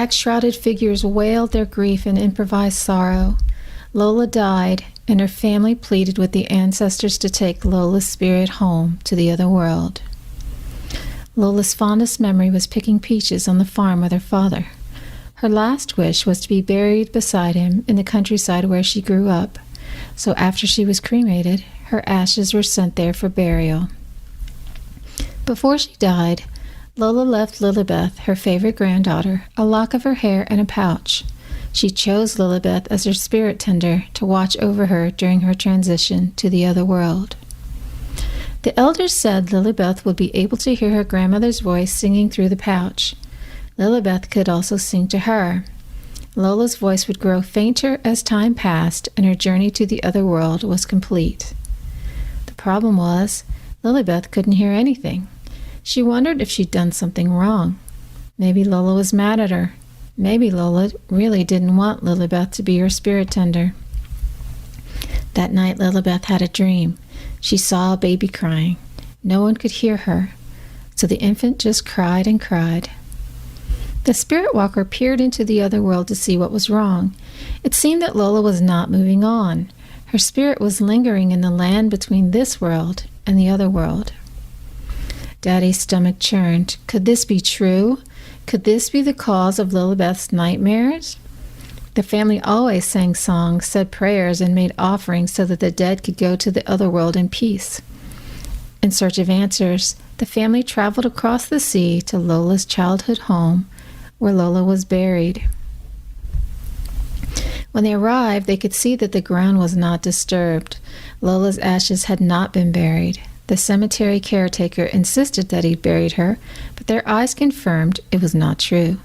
black-shrouded figures wailed their grief and improvised sorrow. Lola died, and her family pleaded with the ancestors to take Lola's spirit home to the other world. Lola's fondest memory was picking peaches on the farm with her father. Her last wish was to be buried beside him in the countryside where she grew up, so after she was cremated, her ashes were sent there for burial. Before she died, Lola left Lilibeth, her favorite granddaughter, a lock of her hair and a pouch. She chose Lilibeth as her spirit tender to watch over her during her transition to the other world. The elders said Lilibeth would be able to hear her grandmother's voice singing through the pouch. Lilibeth could also sing to her. Lola's voice would grow fainter as time passed, and her journey to the other world was complete. The problem was, Lilibeth couldn't hear anything. She wondered if she'd done something wrong. Maybe Lola was mad at her. Maybe Lola really didn't want Lilibeth to be her spirit tender. That night, Lilibeth had a dream. She saw a baby crying. No one could hear her, so the infant just cried and cried. The spirit walker peered into the other world to see what was wrong. It seemed that Lola was not moving on. Her spirit was lingering in the land between this world and the other world. Daddy's stomach churned. Could this be true? Could this be the cause of Lilibeth's nightmares? The family always sang songs, said prayers, and made offerings so that the dead could go to the other world in peace. In search of answers, the family traveled across the sea to Lola's childhood home, where Lola was buried. When they arrived, they could see that the ground was not disturbed. Lola's ashes had not been buried. The cemetery caretaker insisted that he buried her, but their eyes confirmed it was not true.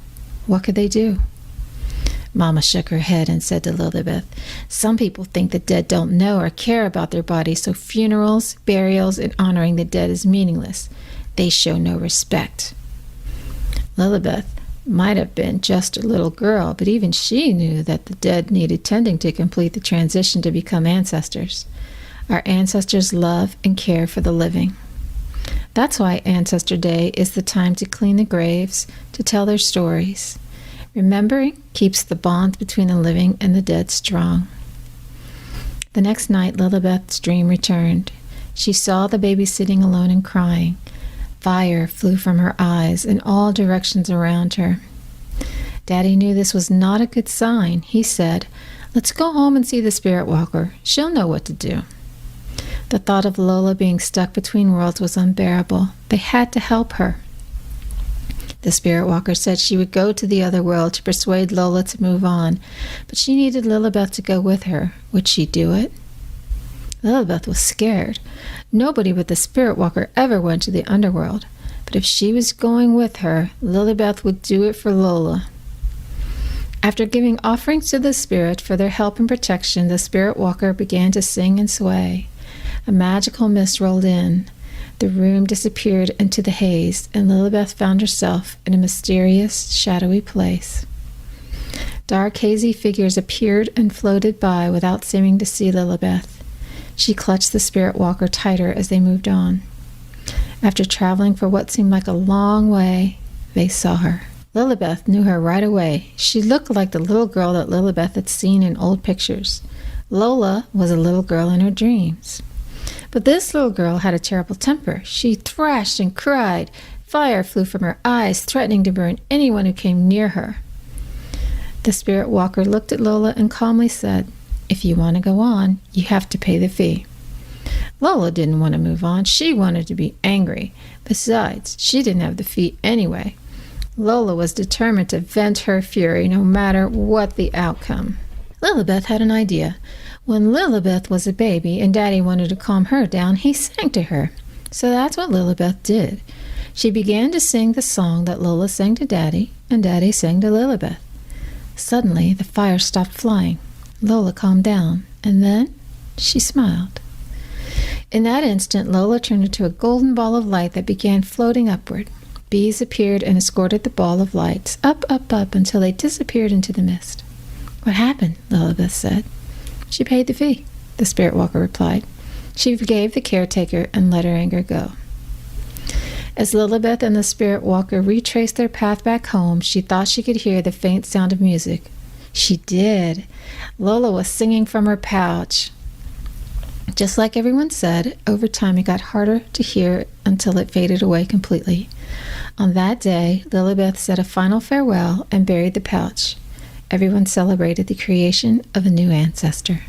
What could they do? Mama shook her head and said to Lilibeth, "Some people think the dead don't know or care about their bodies, so funerals, burials, and honoring the dead is meaningless. They show no respect." Lilibeth might have been just a little girl, but even she knew that the dead needed tending to complete the transition to become ancestors. Our ancestors love and care for the living. That's why Ancestor Day is the time to clean the graves, to tell their stories. Remembering keeps the bonds between the living and the dead strong. The next night, Lilibeth's dream returned. She saw the baby sitting alone and crying. Fire flew from her eyes in all directions around her. Daddy knew this was not a good sign. He said, "Let's go home and see the spirit walker. She'll know what to do." The thought of Lola being stuck between worlds was unbearable. They had to help her. The spirit walker said she would go to the other world to persuade Lola to move on, but she needed Lilibeth to go with her. Would she do it? Lilibeth was scared. Nobody but the spirit walker ever went to the underworld, but if she was going with her, Lilibeth would do it for Lola. After giving offerings to the spirit for their help and protection, the spirit walker began to sing and sway. A magical mist rolled in. The room disappeared into the haze, and Lilibeth found herself in a mysterious, shadowy place. Dark, hazy figures appeared and floated by without seeming to see Lilibeth. She clutched the spirit walker tighter as they moved on. After traveling for what seemed like a long way, they saw her. Lilibeth knew her right away. She looked like the little girl that Lilibeth had seen in old pictures. Lola was a little girl in her dreams. But this little girl had a terrible temper. She thrashed and cried. Fire flew from her eyes, threatening to burn anyone who came near her. The spirit walker looked at Lola and calmly said, "If you want to go on, you have to pay the fee." Lola didn't want to move on. She wanted to be angry. Besides, she didn't have the fee anyway. Lola was determined to vent her fury no matter what the outcome. Lilibeth had an idea. When Lilibeth was a baby and Daddy wanted to calm her down, he sang to her. So that's what Lilibeth did. She began to sing the song that Lola sang to Daddy, and Daddy sang to Lilibeth. Suddenly, the fire stopped flying. Lola calmed down, and then she smiled. In that instant, Lola turned into a golden ball of light that began floating upward. Bees appeared and escorted the ball of lights up, up, up until they disappeared into the mist. "What happened?" Lilibeth said. "She paid the fee," the spirit walker replied. She forgave the caretaker and let her anger go. As Lilibeth and the spirit walker retraced their path back home, she thought she could hear the faint sound of music. She did. Lola was singing from her pouch. Just like everyone said, over time it got harder to hear until it faded away completely. On that day, Lilibeth said a final farewell and buried the pouch. Everyone celebrated the creation of a new ancestor.